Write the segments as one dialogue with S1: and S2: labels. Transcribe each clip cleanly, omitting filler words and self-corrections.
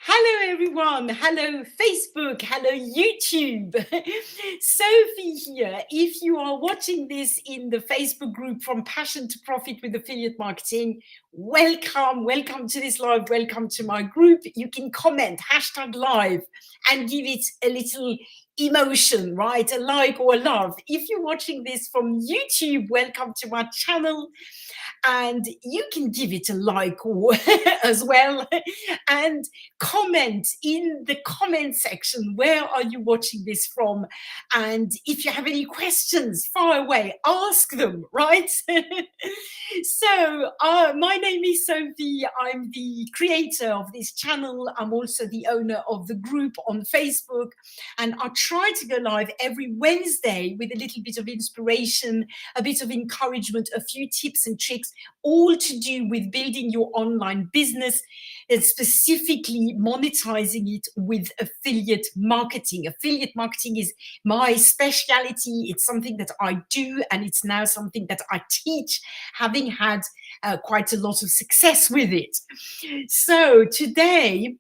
S1: Hello, everyone. Hello, Facebook. Hello, YouTube. Sophie here. If you are watching this in the Facebook group From Passion to Profit with Affiliate Marketing, welcome. Welcome to this live. Welcome to my group. You can comment #live and give it a little emotion, right? A like or a love. If you're watching this from YouTube, welcome to my channel. And you can give it a like or as well, and comment in the comment section, where are you watching this from? And if you have any questions, far away, ask them, right? So my name is Sophie. I'm the creator of this channel. I'm also the owner of the group on Facebook, and I try to go live every Wednesday with a little bit of inspiration, a bit of encouragement, a few tips and tricks, all to do with building your online business and specifically monetizing it with affiliate marketing. Affiliate marketing is my specialty. It's something that I do, and it's now something that I teach, having had quite a lot of success with it. So today,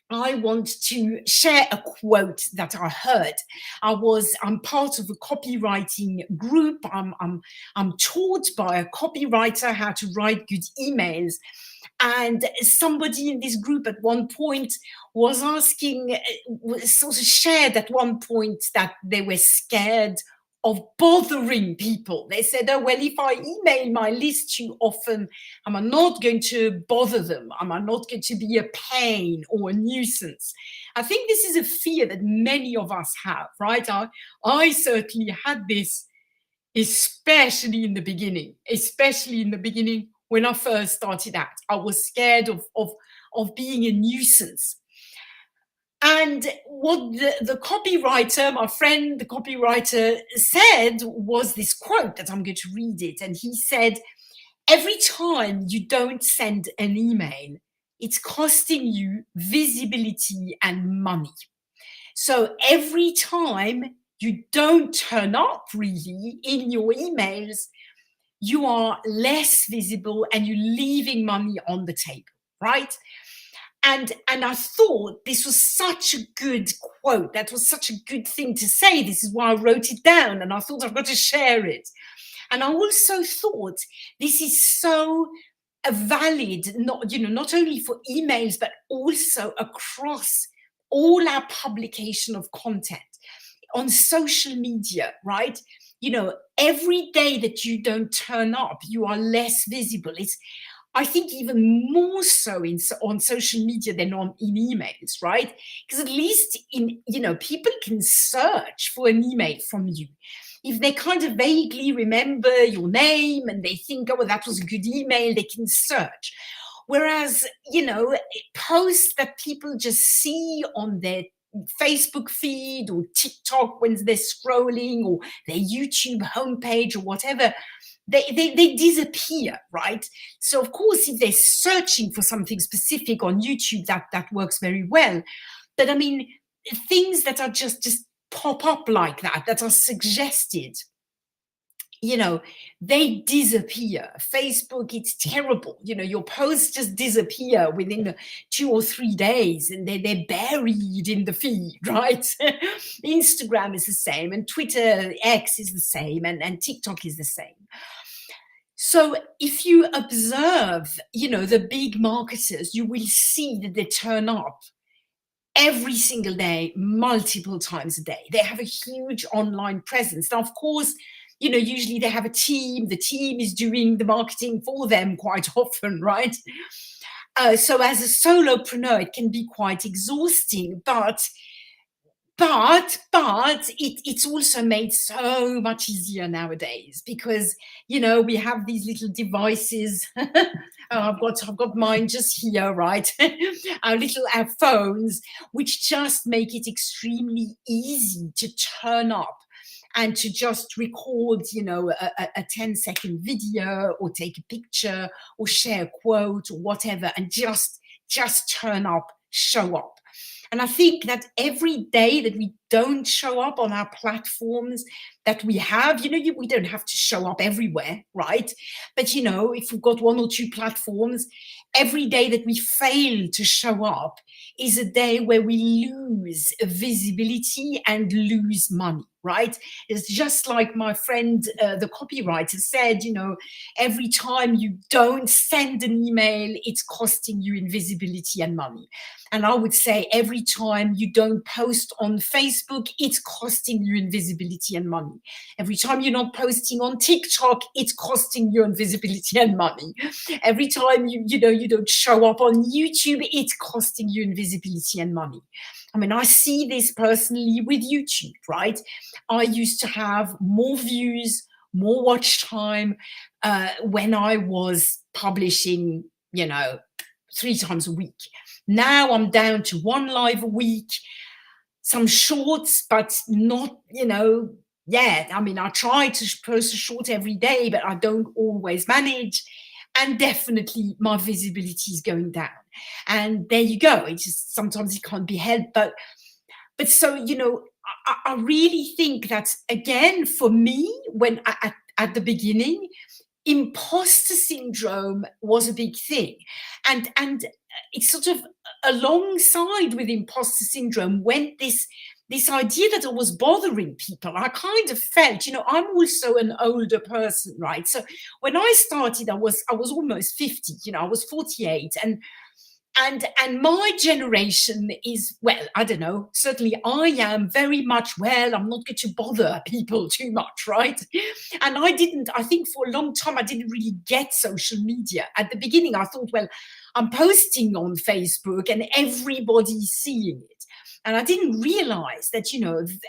S1: I want to share a quote that I heard. I'm part of a copywriting group. I'm taught by a copywriter how to write good emails. And somebody in this group at one point was asking, sort of shared at one point that they were scared of bothering people. They said, oh, well, if I email my list too often, am I not going to bother them? Am I not going to be a pain or a nuisance? I think this is a fear that many of us have, right? I certainly had this, especially in the beginning, when I first started out. I was scared of being a nuisance. And what the copywriter, my friend, the copywriter, said was this quote that I'm going to read it. And he said, every time you don't send an email, it's costing you visibility and money. So every time you don't turn up really in your emails, you are less visible and you're leaving money on the table, right? And I thought this was such a good quote. That was such a good thing to say. This is why I wrote it down, and I thought I've got to share it. And I also thought this is so valid, not only for emails, but also across all our publication of content on social media, right? Every day that you don't turn up, you are less visible. It's, I think, even more so on social media than in emails, right? Because at least people can search for an email from you. If they kind of vaguely remember your name and they think, oh, well, that was a good email, they can search. Whereas, posts that people just see on their Facebook feed or TikTok when they're scrolling, or their YouTube homepage or whatever, they disappear, right? So of course, if they're searching for something specific on YouTube, that works very well. But I mean, things that are just pop up like that are suggested, they disappear. Facebook, it's terrible. Your posts just disappear within 2 or 3 days, and they're buried in the feed, right? Instagram is the same, and Twitter X is the same, and TikTok is the same. So if you observe, the big marketers, you will see that they turn up every single day, multiple times a day. They have a huge online presence. Now, of course, usually they have a team. The team is doing the marketing for them quite often, right? So as a solopreneur, it can be quite exhausting, but it's also made so much easier nowadays, because we have these little devices. I've got mine just here, right? our phones, which just make it extremely easy to turn up and to just record, a 10-second video, or take a picture, or share a quote, or whatever, and just turn up, show up. And I think that every day that we don't show up on our platforms that we have, we don't have to show up everywhere, right? But, if we've got 1 or 2 platforms, every day that we fail to show up is a day where we lose visibility and lose money, right? It's just like my friend, the copywriter, said, every time you don't send an email, it's costing you in visibility and money. And I would say every time you don't post on Facebook, it's costing you in visibility and money. Every time you're not posting on TikTok, it's costing you in visibility and money. Every time you don't show up on YouTube, it's costing you in visibility and money. I mean, I see this personally with YouTube, right? I used to have more views, more watch time when I was publishing, 3 times a week. Now I'm down to 1 live a week, some shorts, but not, I mean, I try to post a short every day, but I don't always manage. And definitely my visibility is going down. And there you go. It's just sometimes it can't be helped. But so, I really think that, again, for me, when at the beginning, imposter syndrome was a big thing. And it's sort of alongside with imposter syndrome went this idea that I was bothering people. I kind of felt, I'm also an older person, right? So when I started, I was almost 50, I was 48, and my generation is, well, I don't know, certainly I am very much, well, I'm not going to bother people too much, right? And I think for a long time, I didn't really get social media. At the beginning, I thought, well, I'm posting on Facebook and everybody's seeing it. And I didn't realize that,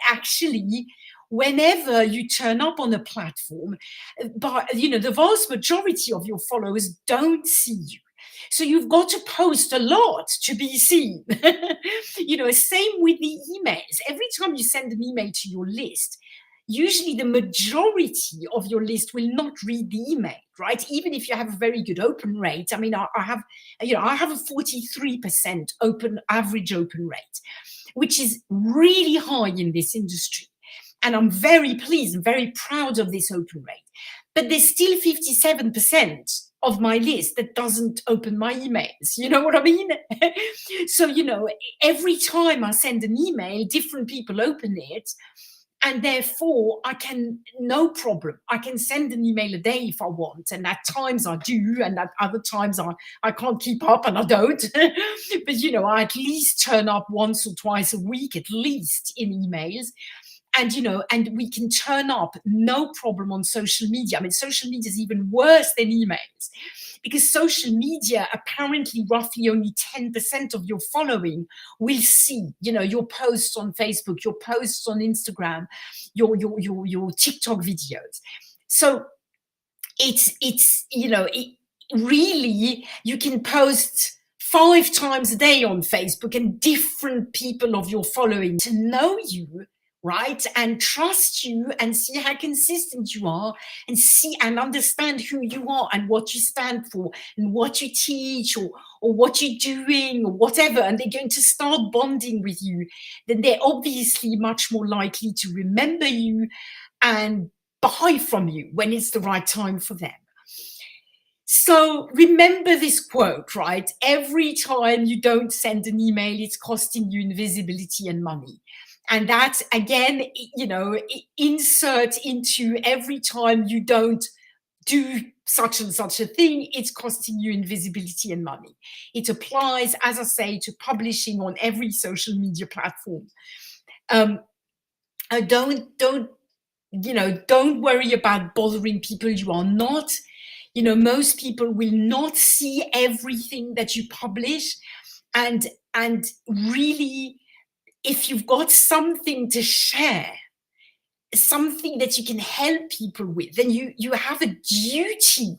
S1: actually, whenever you turn up on a platform, but, the vast majority of your followers don't see you. So you've got to post a lot to be seen. Same with the emails. Every time you send an email to your list, usually the majority of your list will not read the email, right? Even if you have a very good open rate. I mean, I have a 43% average open rate, which is really high in this industry. And I'm very pleased and very proud of this open rate. But there's still 57% of my list that doesn't open my emails. You know what I mean? So, every time I send an email, different people open it. And therefore, no problem. I can send an email a day if I want. And at times I do. And at other times I can't keep up and I don't. But, I at least turn up once or twice a week, at least, in emails. And, and we can turn up no problem on social media. I mean, social media is even worse than emails, because social media, apparently roughly only 10% of your following will see, your posts on Facebook, your posts on Instagram, your TikTok videos. So really, you can post 5 times a day on Facebook and different people of your following to know you, right? And trust you and see how consistent you are and see and understand who you are and what you stand for and what you teach or what you're doing or whatever. And they're going to start bonding with you. Then they're obviously much more likely to remember you and buy from you when it's the right time for them. So remember this quote, right? Every time you don't send an email, it's costing you in visibility and money. And that, again, insert into every time you don't do such and such a thing, it's costing you in visibility and money. It applies, as I say, to publishing on every social media platform. Don't worry about bothering people you are not. Most people will not see everything that you publish, and really, if you've got something to share, something that you can help people with, then you have a duty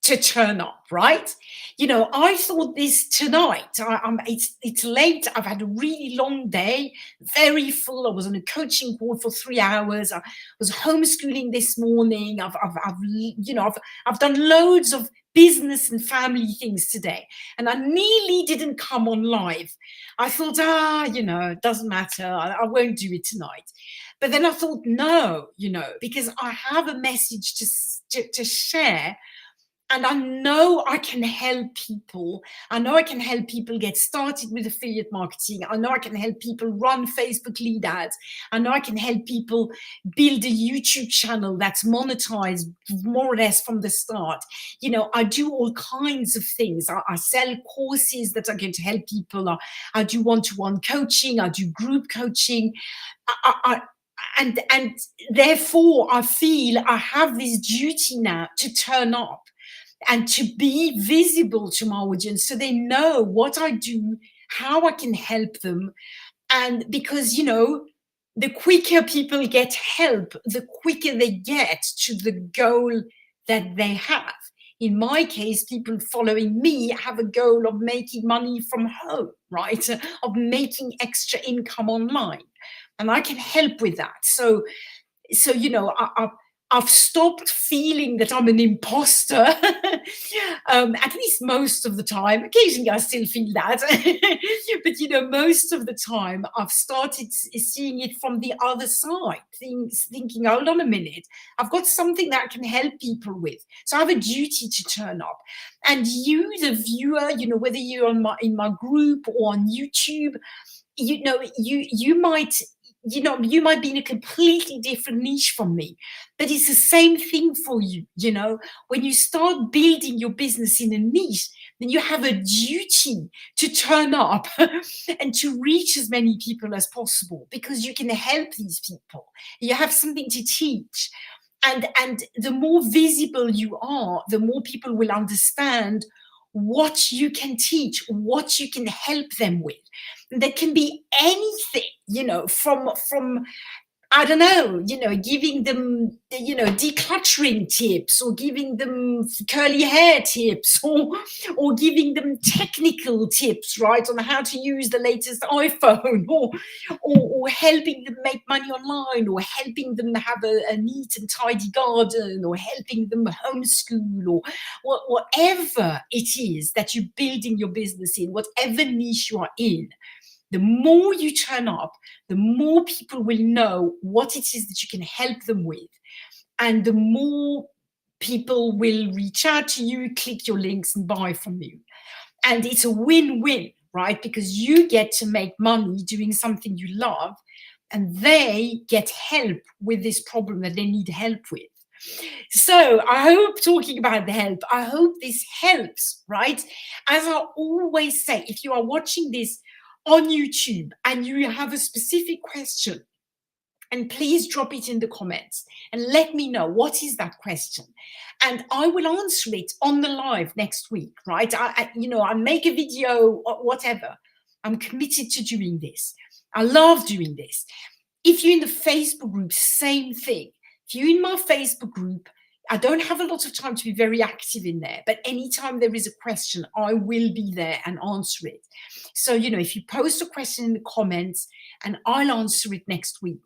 S1: to turn up, right? I thought this tonight. It's late. I've had a really long day, very full. I was on a coaching call for 3 hours. I was homeschooling this morning. I've done loads of business and family things today, and I nearly didn't come on live. I thought, it doesn't matter. I won't do it tonight. But then I thought, no, because I have a message to share. And I know I can help people. I know I can help people get started with affiliate marketing. I know I can help people run Facebook lead ads. I know I can help people build a YouTube channel that's monetized more or less from the start. You know, I do all kinds of things. I sell courses that are going to help people. I do one-to-one coaching. I do group coaching. And therefore I feel I have this duty now to turn up and to be visible to my audience so they know what I do, how I can help them. And because, you know, the quicker people get help, the quicker they get to the goal that they have. In my case, people following me have a goal of making money from home, right? Of making extra income online. And I can help with that. So you know, I've stopped feeling that I'm an imposter, at least most of the time. Occasionally I still feel that, but you know, most of the time I've started seeing it from the other side, thinking, hold on a minute, I've got something that I can help people with. So I have a duty to turn up. And you, the viewer, you know, whether you're in my group or on YouTube, you know, you might, you know, you might be in a completely different niche from me, but it's the same thing for you. You know, when you start building your business in a niche, then you have a duty to turn up and to reach as many people as possible, because you can help these people. You have something to teach. And the more visible you are, the more people will understand what you can teach, what you can help them with. That can be anything, you know, from I don't know, you know, giving them, you know, decluttering tips, or giving them curly hair tips, or giving them technical tips, right, on how to use the latest iPhone, or helping them make money online, or helping them have a neat and tidy garden, or helping them homeschool, or whatever it is that you're building your business in, whatever niche you are in. The more you turn up, the more people will know what it is that you can help them with. And the more people will reach out to you, click your links, and buy from you. And it's a win-win, right? Because you get to make money doing something you love, and they get help with this problem that they need help with. So I hope, talking about the help, I hope this helps, right? As I always say, if you are watching this on YouTube and you have a specific question, and please drop it in the comments and let me know what is that question, and I will answer it on the live next week, right? You know, I make a video or whatever. I'm committed to doing this. I love doing this. If you're in the Facebook group, same thing. If you're in my Facebook group, I don't have a lot of time to be very active in there, but anytime there is a question, I will be there and answer it. So, you know, if you post a question in the comments, and I'll answer it next week.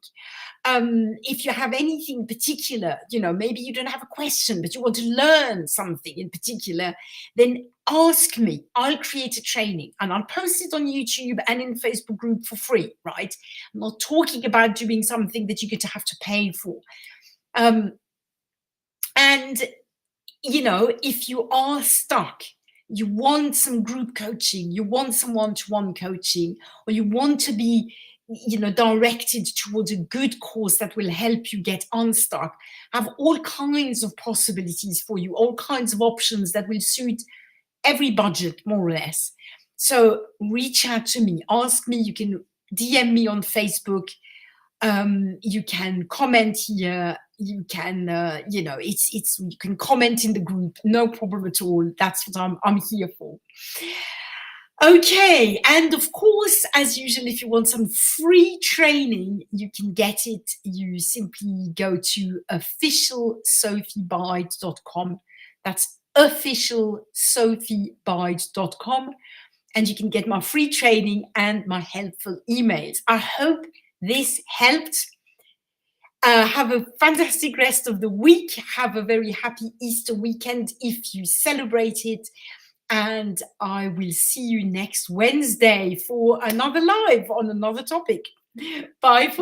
S1: If you have anything particular, you know, maybe you don't have a question, but you want to learn something in particular, then ask me. I'll create a training and I'll post it on YouTube and in Facebook group for free, right? I'm not talking about doing something that you're going to have to pay for. And, you know, if you are stuck, you want some group coaching, you want some one-to-one coaching, or you want to be, you know, directed towards a good course that will help you get unstuck, I have all kinds of possibilities for you, all kinds of options that will suit every budget, more or less. So reach out to me, ask me. You can DM me on Facebook. You can comment here. You can, you know, you can comment in the group. No problem at all. That's what I'm here for. Okay, and of course, as usual, if you want some free training, you can get it. You simply go to officialsophiebide.com. That's officialsophiebide.com, and you can get my free training and my helpful emails. I hope this helped. Have a fantastic rest of the week. Have a very happy Easter weekend if you celebrate it. And I will see you next Wednesday for another live on another topic. Bye.